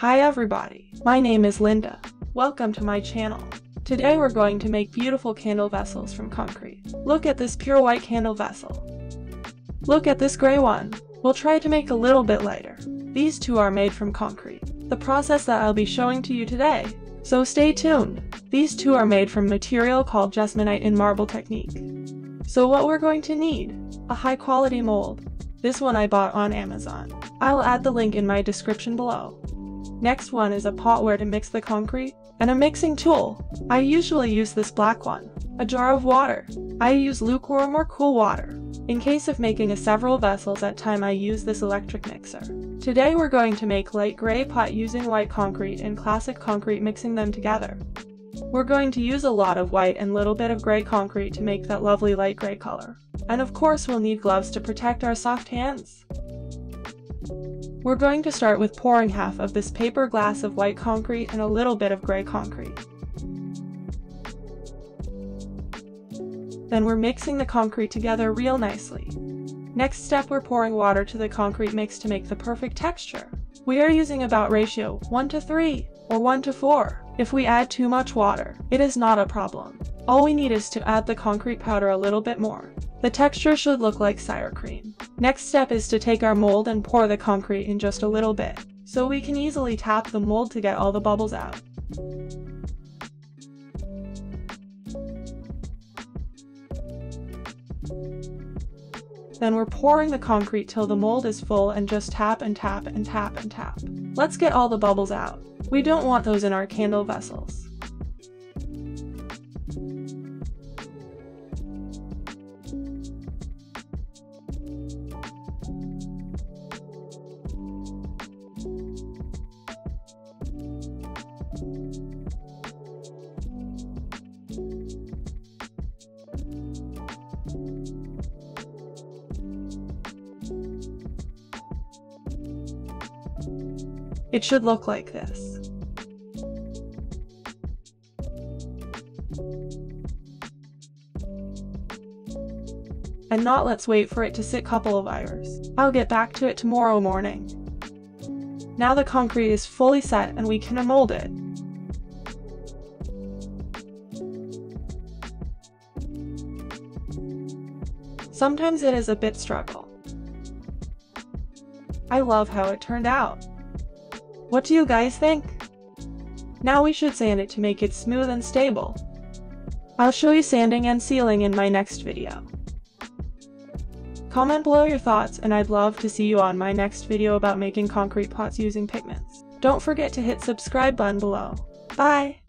Hi everybody, my name is Linda. Welcome to my channel. Today we're going to make beautiful candle vessels from concrete. Look at this pure white candle vessel. Look at this gray one. We'll try to make a little bit lighter. These two are made from concrete. The process that I'll be showing to you today. So stay tuned. These two are made from material called jesmonite in marble technique. So what we're going to need: a high quality mold. This one I bought on Amazon. I'll add the link in my description below. Next one is a pot where to mix the concrete, and a mixing tool. I usually use this black one. A jar of water. I use lukewarm or cool water. In case of making several vessels at a time, I use this electric mixer. Today we're going to make light gray pot using white concrete and classic concrete, mixing them together. We're going to use a lot of white and little bit of gray concrete to make that lovely light gray color. And of course we'll need gloves to protect our soft hands. We're going to start with pouring half of this paper glass of white concrete and a little bit of gray concrete. Then we're mixing the concrete together real nicely. Next step, we're pouring water to the concrete mix to make the perfect texture. We are using about ratio 1:3 or 1:4. If we add too much water, it is not a problem. All we need is to add the concrete powder a little bit more. The texture should look like sour cream. Next step is to take our mold and pour the concrete in just a little bit, so we can easily tap the mold to get all the bubbles out. Then we're pouring the concrete till the mold is full and just tap and tap and tap and tap. Let's get all the bubbles out. We don't want those in our candle vessels. It should look like this. And now let's wait for it to sit couple of hours. I'll get back to it tomorrow morning. Now the concrete is fully set and we can mold it. Sometimes it is a bit struggle. I love how it turned out. What do you guys think? Now we should sand it to make it smooth and stable. I'll show you sanding and sealing in my next video. Comment below your thoughts, and I'd love to see you on my next video about making concrete pots using pigments. Don't forget to hit subscribe button below. Bye!